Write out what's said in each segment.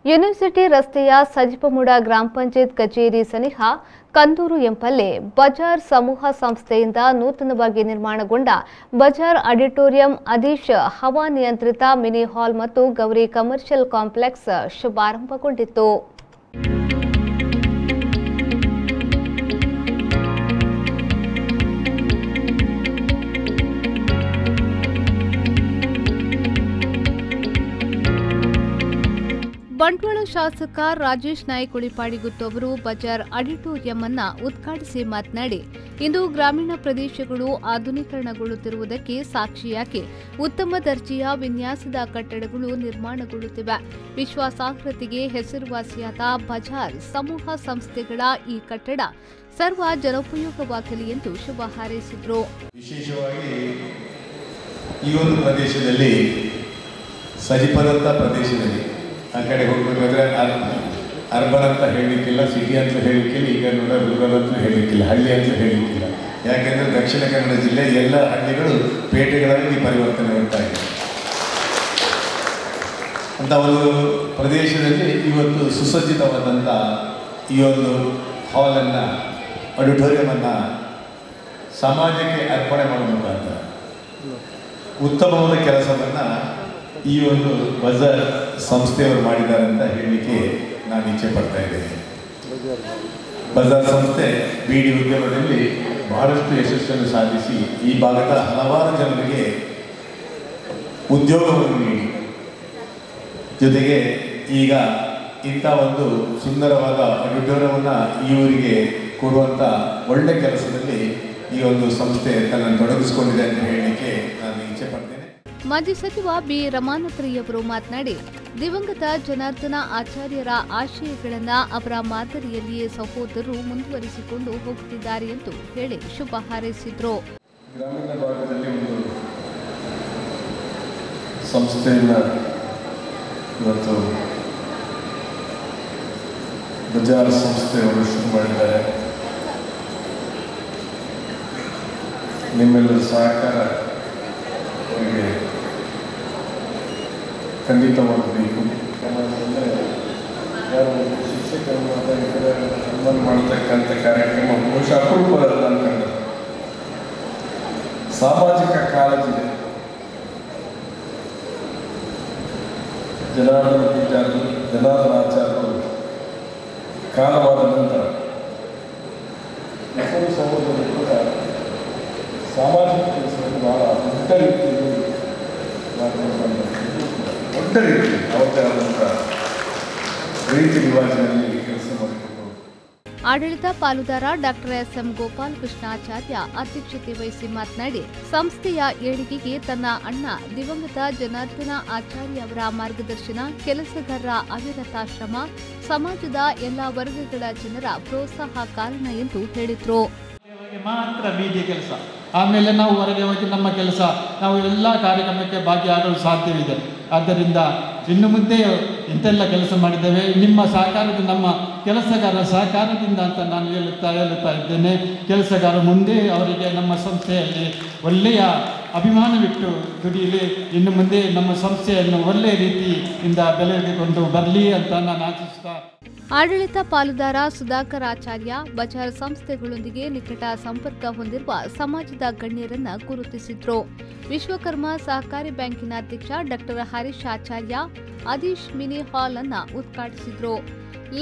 University ರಸ್ತೆಯ ಸಜಿಪಮುಡ ಗ್ರಾಮ ಪಂಚಾಯತ್ ಕಚೇರಿ ಸನಿಹ ಕಂದೂರು ಎಂಬಲ್ಲಿ ಬಜಾರ್ ಸಮೂಹ ಸಂಸ್ಥೆಯಿಂದ ನೂತನವಾಗಿ ನಿರ್ಮಾಣಗೊಂಡ ಬಜಾರ್ ಆಡಿಟೋರಿಯಂ ಅದೀಶ್ ಹವಾನಿಯಂತ್ರಿತ ಮಿನಿ ಹಾಲ್ ಮತ್ತು ಗೌರಿ ಕಮರ್ಷಿಯಲ್ ಕಾಂಪ್ಲೆಕ್ಸ್ ಶುಭಾರಂಭಗೊಂಡಿತು. ಬಂಟ್ವಾಳ ಶಾಸಕ ರಾಜೇಶ್ ನಾಯ್ಕ ಉಳಿಪಾಡಿಗುತ್ತು ಅವರು ಬಜಾರ್ ಆಡಿಟೋರಿಯಂ ಅನ್ನು ಉದ್ಘಾಟಿಸಿ ಮಾತನಾಡಿ, ಇಂದು ಗ್ರಾಮೀಣ ಪ್ರದೇಶಗಳು ಆಧುನೀಕರಣಗೊಳ್ಳುತ್ತಿರುವುದಕ್ಕೆ ಸಾಕ್ಷಿಯಾಗಿ ಉತ್ತಮ ದರ್ಜೆಯ ವಿನ್ಯಾಸದ ಕಟ್ಟಡಗಳು ನಿರ್ಮಾಣಗೊಳ್ಳುತ್ತಿವೆ. ವಿಶ್ವಾಸಾರ್ಹತೆಗೆ ಹೆಸರುವಾಸಿಯಾದ ಬಜಾರ್ ಸಮೂಹ ಸಂಸ್ಥೆಗಳ ಈ ಕಟ್ಟಡ ಸರ್ವ ಜನೋಪಯೋಗವಾಗಲಿ ಎಂದು ಶುಭ ಹಾರೈಸಿದರು. ವಿಶೇಷವಾಗಿ ಈ ಒಂದು ಪ್ರದೇಶದಲ್ಲಿ ಸಜಿಪದಂತ ಪ್ರದೇಶದಲ್ಲಿ ಆ ಕಡೆ ಹೋಗಬೇಕಾದ್ರೆ ಅರ್ಬನ್ ಅಂತ ಹೇಳಲಿಕ್ಕಿಲ್ಲ, ಸಿಟಿ ಅಂತ ಹೇಳಲಿಕ್ಕಿಲ್ಲ, ಈಗ ನೋಡ ರೂರಲ್ ಅಂತ ಹೇಳಲಿಕ್ಕಿಲ್ಲ, ಹಳ್ಳಿ ಅಂತ ಹೇಳಲಿಕ್ಕಿಲ್ಲ. ಯಾಕೆಂದರೆ ದಕ್ಷಿಣ ಕನ್ನಡ ಜಿಲ್ಲೆ ಎಲ್ಲ ಹಳ್ಳಿಗಳು ಪೇಟೆಗಳಾಗಿ ಪರಿವರ್ತನೆ ಆಗ್ತಾ ಇದೆ. ಅಂತ ಒಂದು ಪ್ರದೇಶದಲ್ಲಿ ಇವತ್ತು ಸುಸಜ್ಜಿತವಾದಂಥ ಈ ಒಂದು ಹಾಲನ್ನು, ಆಡಿಟೋರಿಯಮನ್ನು ಸಮಾಜಕ್ಕೆ ಅರ್ಪಣೆ ಮಾಡುವ ಮುಖಾಂತರ ಉತ್ತಮವಾದ ಕೆಲಸವನ್ನು ಈ ಒಂದು ಬಜಾರ್ ಸಂಸ್ಥೆಯವರು ಮಾಡಿದ್ದಾರೆ ಅಂತ ಹೇಳಲಿಕ್ಕೆ ನಾನು ಇಚ್ಛೆ ಪಡ್ತಾ ಇದ್ದೇನೆ. ಬಜಾರ್ ಸಂಸ್ಥೆ ಬೀಡಿ ಉದ್ಯಮದಲ್ಲಿ ಬಹಳಷ್ಟು ಯಶಸ್ಸನ್ನು ಸಾಧಿಸಿ ಈ ಭಾಗದ ಹಲವಾರು ಜನರಿಗೆ ಉದ್ಯೋಗವನ್ನು ನೀಡಿ, ಜೊತೆಗೆ ಈಗ ಇಂಥ ಒಂದು ಸುಂದರವಾದ ಆಡಿಟೋರಿಯಮನ್ನು ಈ ಊರಿಗೆ ಕೊಡುವಂಥ ಒಳ್ಳೆ ಕೆಲಸದಲ್ಲಿ ಈ ಒಂದು ಸಂಸ್ಥೆ ತನ್ನನ್ನು ತೊಡಗಿಸಿಕೊಂಡಿದೆ ಅಂತ ಹೇಳಲಿಕ್ಕೆ ನಾನು ಇಚ್ಛೆ ಪಡ್ತೇನೆ. ಮಾಜಿ ಸಚಿವ ಬಿ ರಮಾನಾಥ್ರಯ್ಯವರು ಮಾತನಾಡಿ, ದಿವಂಗತ ಜನಾರ್ದನ ಆಚಾರ್ಯರ ಆಶಯಗಳನ್ನು ಅವರ ಮಾದರಿಯಲ್ಲಿಯೇ ಸಹೋದರರು ಮುಂದುವರಿಸಿಕೊಂಡು ಹೋಗುತ್ತಿದ್ದಾರೆ ಎಂದು ಹೇಳಿ ಶುಭ ಹಾರೈಸಿದರು. ಗ್ರಾಮೀಣ ಭಾಗದಲ್ಲಿ ಒಂದು ಸಂಸ್ಥೆಯನ್ನು ಇವತ್ತು ಬಜಾರ್ ಸಂಸ್ಥೆಯವರು ಶುರು ಮಾಡಿದ್ದಾರೆ. ನಿಮ್ಮೆಲ್ಲರ ಸಹಕಾರ ಅವರಿಗೆ ಖಂಡಿತವಾಗಬೇಕು. ಯಾರು ಶಿಕ್ಷಕರನ್ನು ಸನ್ಮಾನ ಮಾಡತಕ್ಕಂಥ ಕಾರ್ಯಕ್ರಮ ಬಹುಶಃ ಅಪರೂಪದ ಅನ್ಕೊಂಡ ಸಾಮಾಜಿಕ ಕಾಳಜಿದೆ. ಜನಾರ್ದನ ಪೂಜಾರಿ, ಜನಾರ್ದನ ಆಚಾರ್ಯರು ಕಾಲವಾದ ನಂತರ ಇಬ್ಬರು ಸಹೋದರರು ಕೂಡ ಸಾಮಾಜಿಕ ಕೆಲಸವನ್ನು ಬಹಳ ದೊಡ್ಡ ರೀತಿಯಲ್ಲಿ ದೊಡ್ಡ ರೀತಿ ಅವರದೇ ಆದಂಥ ರೀತಿ ರಿವಾಜಿನಲ್ಲಿ ಕೆಲಸ ಮಾಡಿಕೊಂಡು ಆಡಳಿತ ಪಾಲುದಾರ ಡಾಕ್ಟರ್ ಎಸ್.ಎಂ. ಗೋಪಾಲ್ ಕೃಷ್ಣಾಚಾರ್ಯ ಅಧ್ಯಕ್ಷತೆ ವಹಿಸಿ ಮಾತನಾಡಿ, ಸಂಸ್ಥೆಯ ಏಳಿಗೆಗೆ ತನ್ನ ಅಣ್ಣ ದಿವಂಗತ ಜನಾರ್ದನ ಆಚಾರ್ಯ ಅವರ ಮಾರ್ಗದರ್ಶನ, ಕೆಲಸಗಾರರ ಅವಿರತ ಶ್ರಮ, ಸಮಾಜದ ಎಲ್ಲಾ ವರ್ಗಗಳ ಜನರ ಪ್ರೋತ್ಸಾಹ ಕಾರಣ ಎಂದು ಹೇಳಿದರು. ಮಾತ್ರ ಬೀದಿಯ ಕೆಲಸ, ಆಮೇಲೆ ನಾವು ಹೊರಗೆ ಹೋಗಿ ನಮ್ಮ ಕೆಲಸ, ನಾವು ಎಲ್ಲ ಕಾರ್ಯಕ್ರಮಕ್ಕೆ ಭಾಗಿಯಾಗಲು ಸಾಧ್ಯವಿದೆ. ಆದ್ದರಿಂದ ಇನ್ನು ಮುಂದೆ ಇಂತೆಲ್ಲ ಕೆಲಸ ಮಾಡಿದ್ದೇವೆ, ನಿಮ್ಮ ಸಹಕಾರದ, ನಮ್ಮ ಕೆಲಸಗಾರರ ಸಹಕಾರದಿಂದ ಅಂತ ನಾನು ಹೇಳುತ್ತಾ ಇದ್ದೇನೆ. ಕೆಲಸಗಾರ ಮುಂದೆ ಅವರಿಗೆ ನಮ್ಮ ಸಂಸ್ಥೆಯಲ್ಲಿ ಒಳ್ಳೆಯ ಅಭಿಮಾನವಿಟ್ಟು ದುಡಿಯಲಿ, ಇನ್ನು ಮುಂದೆ ನಮ್ಮ ಸಂಸ್ಥೆಯನ್ನು ಒಳ್ಳೆಯ ರೀತಿಯಿಂದ ಬೆಳೆದುಕೊಂಡು ಬರಲಿ ಅಂತ ನಾನು ಆಶಿಸ್ತಾ. ಆಡಳಿತ ಪಾಲುದಾರ ಸುಧಾಕರ್ ಆಚಾರ್ಯ ಬಜಾರ್ ಸಂಸ್ಥೆಗಳೊಂದಿಗೆ ನಿಕಟ ಸಂಪರ್ಕ ಹೊಂದಿರುವ ಸಮಾಜದ ಗಣ್ಯರನ್ನ ಗುರುತಿಸಿದ್ರು. ವಿಶ್ವಕರ್ಮ ಸಹಕಾರಿ ಬ್ಯಾಂಕಿನ ಅಧ್ಯಕ್ಷ doctor Harish Acharya Adeesh mini hall ಅನ್ನ ಉದ್ಘಾಟಿಸಿದ್ರು.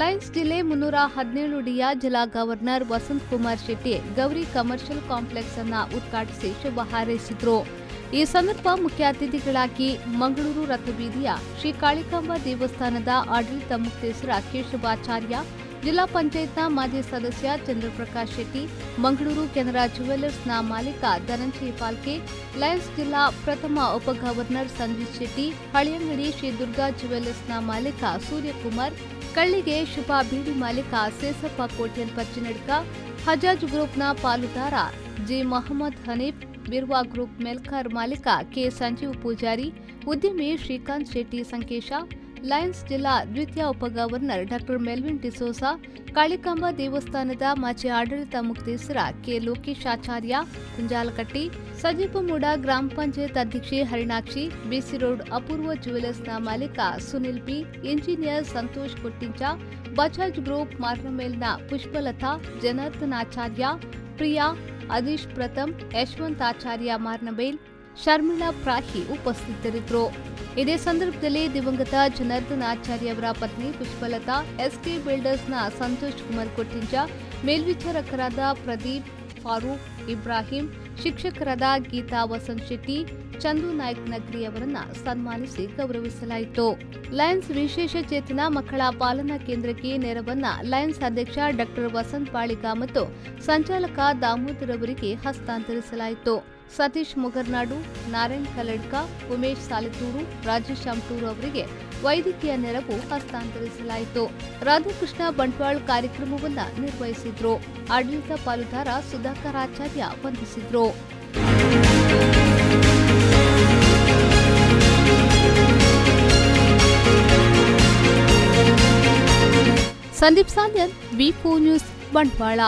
ಲಯನ್ಸ್ ಜಿಲ್ಲೆ 317ಡಿಯ ಜಿಲ್ಲಾ governor Vasanth Kumar Shetty Gowri commercial complex ಅನ್ನ ಉದ್ಘಾಟಿಸಿ ಶುಭ ಹಾರೈಸಿದ್ರು. ಈ ಸಂದರ್ಭ ಮುಖ್ಯ ಅತಿಥಿಗಳಾಗಿ ಮಂಗಳೂರು ರಥಬೀದಿಯ ಶ್ರೀ ಕಾಳಿಕಾಂಬಾ ದೇವಸ್ಥಾನದ ಆಡಳಿತ ಮುಕ್ತೇಸರ ಕೇಶವಾಚಾರ್ಯ, ಜಿಲ್ಲಾ ಪಂಚಾಯತ್ನ ಮಾಜಿ ಸದಸ್ಯ ಚಂದ್ರಪ್ರಕಾಶ್ ಶೆಟ್ಟಿ, ಮಂಗಳೂರು ಕೆನರಾ ಜುವೆಲ್ಲರ್ಸ್ನ ಮಾಲೀಕ ಧನಂಜಯ ಪಾಲ್ಕೆ, ಲಯನ್ಸ್ ಜಿಲ್ಲಾ ಪ್ರಥಮ ಉಪ ಗವರ್ನರ್ ಸಂಜೀತ್ ಶೆಟ್ಟಿ, ಹಳಿಯಂಗಡಿ ಶ್ರೀ ದುರ್ಗಾ ಜುವೆಲ್ಲರ್ಸ್ನ ಮಾಲೀಕ ಸೂರ್ಯಕುಮಾರ್, ಕಳ್ಳಿಗೆ ಶುಭ ಬೀಡಿ ಮಾಲೀಕ ಸೇಸಪ್ಪ ಕೋಟ್ಯನ್ ಪಚ್ಚಿನಡ್ಕ, ಹಜಾಜ್ ಗ್ರೂಪ್ನ ಪಾಲುದಾರ ಜಿ ಮೊಹಮ್ಮದ್ ಹನೀಫ್, ಬಿರ್ವಾ ಗ್ರೂಪ್ ಮೆಲ್ಕಾರ್ ಮಾಲೀಕ ಕೆ ಸಂಜೀವ್ ಪೂಜಾರಿ, ಉದ್ಯಮಿ ಶ್ರೀಕಾಂತ್ ಶೆಟ್ಟಿ ಸಂಕೇಶ, ಲಯನ್ಸ್ ಜಿಲ್ಲಾ ದ್ವಿತೀಯ ಉಪಗವರ್ನರ್ ಡಾಕ್ಟರ್ ಮೆಲ್ವಿನ್ ಡಿಸೋಸಾ, ಕಾಳಿಕಾಂಬ ದೇವಸ್ಥಾನದ ಮಾಜಿ ಆಡಳಿತ ಮುಕ್ತೇಸರ ಕೆ ಲೋಕೇಶಾಚಾರ್ಯ ಕುಂಜಾಲಕಟ್ಟಿ, ಸಜಿಪಮೂಡ ಗ್ರಾಮ ಪಂಚಾಯತ್ ಅಧ್ಯಕ್ಷೆ ಹರಿಣಾಕ್ಷಿ, ಬಿಸಿ ರೋಡ್ ಅಪೂರ್ವ ಜ್ಯುವೆಲರ್ಸ್ನ ಮಾಲೀಕ Sunil P, engineer Santosh Kottincha, Bajaj group ಮಾರ್ನಮೇಲ್ನ ಪುಷ್ಪಲತಾ, ಜನಾರ್ದನಾಚಾರ್ಯ, ಪ್ರಿಯಾ, ಅದೀಶ್ ಪ್ರಥಮ್, ಯಶವಂತ್ ಆಚಾರ್ಯ ಮಾರ್ನಬೇಲ್, ಶರ್ಮಿಳಾ ಪ್ರಾಹಿ ಉಪಸ್ಥಿತರಿದ್ದರು. ಇದೇ ಸಂದರ್ಭದಲ್ಲಿ ದಿವಂಗತ ಜನಾರ್ದನ್ ಆಚಾರ್ಯ ಅವರ ಪತ್ನಿ ಪುಷ್ಪಲತಾ, ಎಸ್ಕೆ ಬಿಲ್ಡರ್ಸ್ನ ಸಂತೋಷ್ ಕುಮಾರ್ ಕೊಟ್ಟಿಂಚ, ಮೇಲ್ವಿಚಾರಕರಾದ ಪ್ರದೀಪ್, ಫಾರೂಕ್, ಇಬ್ರಾಹಿಂ, ಶಿಕ್ಷಕರಾದ ಗೀತಾ ವಸಂತ್ ಶೆಟ್ಟಿ, ಚಂದು ನಾಯ್ಕ್ ನಗ್ರಿ ಅವರನ್ನ ಸನ್ಮಾನಿಸಿ ಗೌರವಿಸಲಾಯಿತು. ಲಯನ್ಸ್ ವಿಶೇಷ ಚೇತನ ಮಕ್ಕಳ ಪಾಲನಾ ಕೇಂದ್ರಕ್ಕೆ ನೆರವನ್ನ ಲಯನ್ಸ್ ಅಧ್ಯಕ್ಷ ಡಾಕ್ಟರ್ ವಸಂತ್ ಬಾಳಿಗ ಮತ್ತು ಸಂಚಾಲಕ ದಾಮೋದರ್ ಅವರಿಗೆ ಹಸ್ತಾಂತರಿಸಲಾಯಿತು. ಸತೀಶ್ ಮುಗರ್ನಾಡು, ನಾರಾಯಣ್ ಕಲ್ಲಡ್ಕ, ಉಮೇಶ್ ಸಾಲಿತೂರು, ರಾಜೇಶ್ ಅಮ್ಟೂರು ಅವರಿಗೆ ವೈದ್ಯಕೀಯ ನೆರವು ಹಸ್ತಾಂತರಿಸಲಾಯಿತು. ರಾಧಾಕೃಷ್ಣ ಬಂಟ್ವಾಳ್ ಕಾರ್ಯಕ್ರಮವನ್ನು ನಿರ್ವಹಿಸಿದ್ರು. ಆಡಳಿತ ಪಾಲುದಾರ ಸುಧಾಕರ್ ಆಚಾರ್ಯ ವಂದಿಸಿದ್ರು. ಸಂದೀಪ್ ಸಾಂದ್ಯನ್, ವಿ4 ನ್ಯೂಸ್, ಬಂಟ್ವಾಳ.